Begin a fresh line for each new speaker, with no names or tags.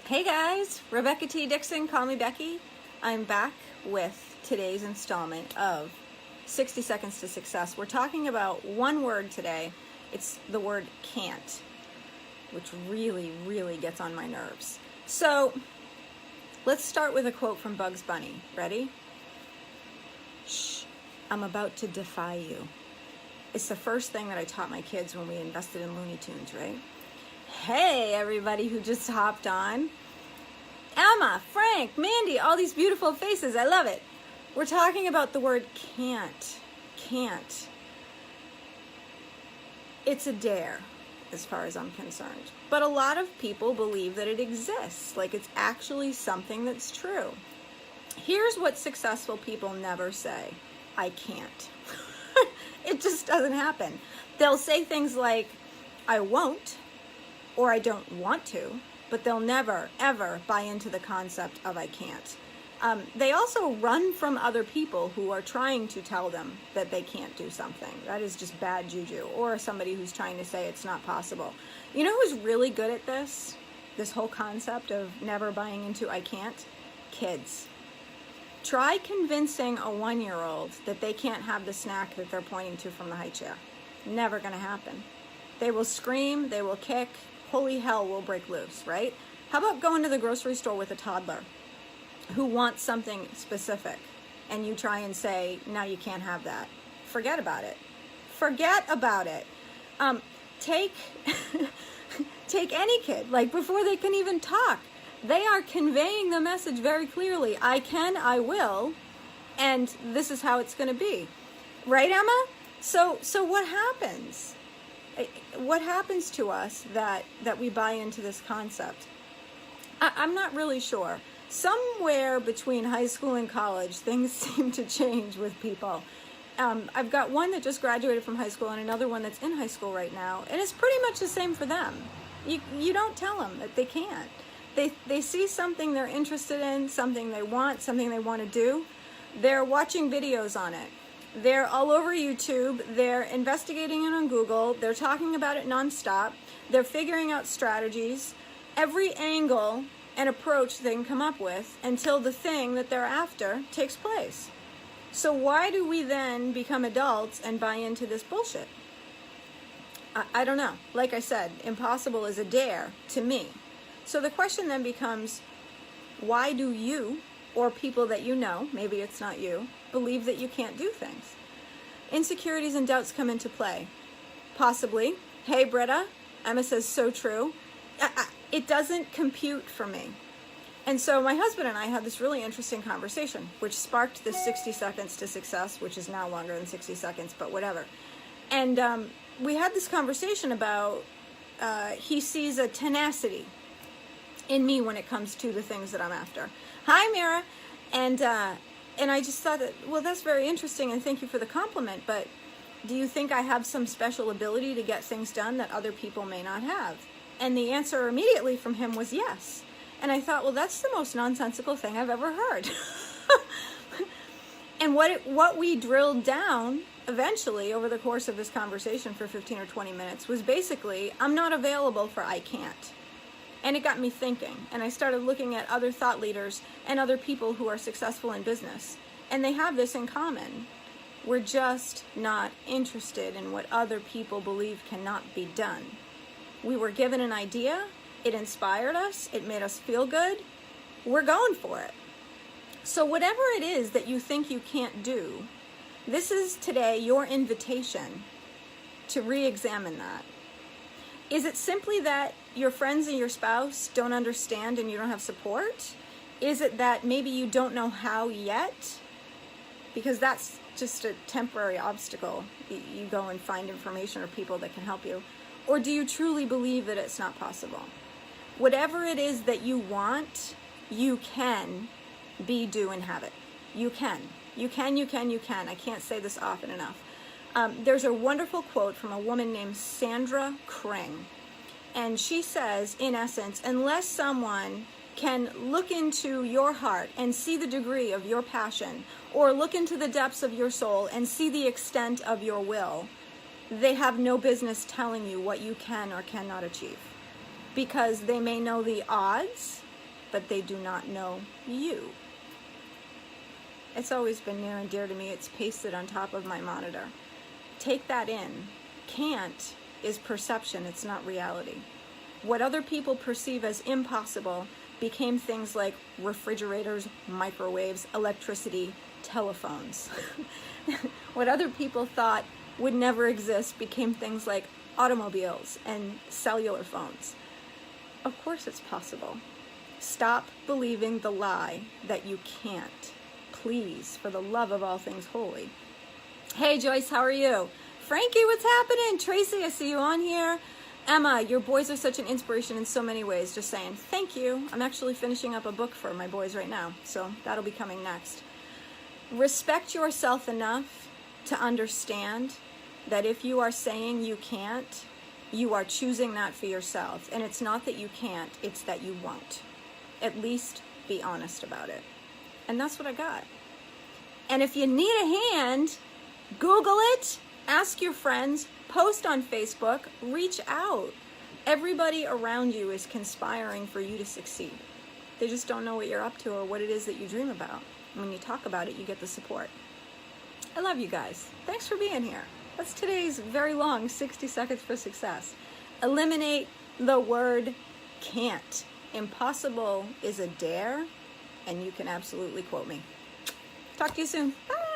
Hey guys, Rebecca T. Dickson, call me Becky. I'm back with today's installment of 60 Seconds to Success. We're talking about one word today. It's the word can't, which really gets on my nerves. So let's start with a quote from Bugs Bunny. Ready? Shh, I'm about to defy you. It's the first thing that I taught my kids when we invested in Looney Tunes, right? Hey, everybody who just hopped on. Emma, Frank, Mandy, all these beautiful faces. I love it. We're talking about the word can't. Can't. It's a dare, as far as I'm concerned. But a lot of people believe that it exists, like it's actually something that's true. Here's what successful people never say. I can't. It just doesn't happen. They'll say things like, I won't, or I don't want to, but they'll never, ever buy into the concept of I can't. They also run from other people who are trying to tell them that they can't do something. That is just bad juju. Or somebody who's trying to say it's not possible. You know who's really good at this? This whole concept of never buying into I can't? Kids. Try convincing a 1-year-old that they can't have the snack that they're pointing to from the high chair. Never gonna happen. They will scream, they will kick, holy hell will break loose, right? How about going to the grocery store with a toddler who wants something specific and you try and say, no, you can't have that. Forget about it. Forget about it. Take any kid, like before they can even talk, they are conveying the message very clearly. I can, I will, and this is how it's going to be. Right, Emma? So what happens? What happens to us that we buy into this concept? I'm not really sure. Somewhere between high school and college, things seem to change with people. I've got one that just graduated from high school and another one that's in high school right now, and it's pretty much the same for them. You don't tell them that they can't. They see something they're interested in, something they want to do. They're watching videos on it. They're all over YouTube. They're investigating it on Google. They're talking about it nonstop. They're figuring out strategies, every angle and approach they can come up with until the thing that they're after takes place. So why do we then become adults and buy into this bullshit? I don't know. Like I said, impossible is a dare to me. So the question then becomes, why do you, or people that you know, maybe it's not you, believe that you can't do things? Insecurities and doubts come into play. Possibly. Hey, Britta, Emma says, so true. It doesn't compute for me. And so my husband and I had this really interesting conversation, which sparked this 60 Seconds to Success, which is now longer than 60 seconds, but whatever. And we had this conversation about he sees a tenacity in me when it comes to the things that I'm after. Hi, Mira. And I just thought that, well, that's very interesting, and thank you for the compliment, but do you think I have some special ability to get things done that other people may not have? And the answer immediately from him was yes. And I thought, well, that's the most nonsensical thing I've ever heard. And what we drilled down eventually over the course of this conversation for 15 or 20 minutes was basically, I'm not available for I can't. And it got me thinking, and I started looking at other thought leaders and other people who are successful in business. And they have this in common. We're just not interested in what other people believe cannot be done. We were given an idea, it inspired us, it made us feel good, we're going for it. So whatever it is that you think you can't do, this is today your invitation to re-examine that. Is it simply that your friends and your spouse don't understand and you don't have support? Is it that maybe you don't know how yet? Because that's just a temporary obstacle. You go and find information or people that can help you. Or do you truly believe that it's not possible? Whatever it is that you want, you can be, do, and have it. You can. You can. I can't say this often enough. There's a wonderful quote from a woman named Sandra Kring. And she says, in essence, unless someone can look into your heart and see the degree of your passion, or look into the depths of your soul and see the extent of your will, they have no business telling you what you can or cannot achieve. Because they may know the odds, but they do not know you. It's always been near and dear to me. It's pasted on top of my monitor. Take that in. Can't is perception, it's not reality. What other people perceive as impossible became things like refrigerators, microwaves, electricity, telephones. What other people thought would never exist became things like automobiles and cellular phones. Of course it's possible. Stop believing the lie that you can't. Please, for the love of all things holy. Hey Joyce, how are you? Frankie, what's happening? Tracy, I see you on here. Emma, your boys are such an inspiration in so many ways. Just saying, thank you. I'm actually finishing up a book for my boys right now, so that'll be coming next. Respect yourself enough to understand that if you are saying you can't, you are choosing that for yourself. And it's not that you can't, it's that you won't. At least be honest about it. And that's what I got. And if you need a hand, Google it, ask your friends, post on Facebook, reach out. Everybody around you is conspiring for you to succeed. They just don't know what you're up to or what it is that you dream about. When you talk about it, you get the support. I love you guys. Thanks for being here. That's today's very long 60 seconds for success. Eliminate the word can't. Impossible is a dare, and you can absolutely quote me. Talk to you soon. Bye.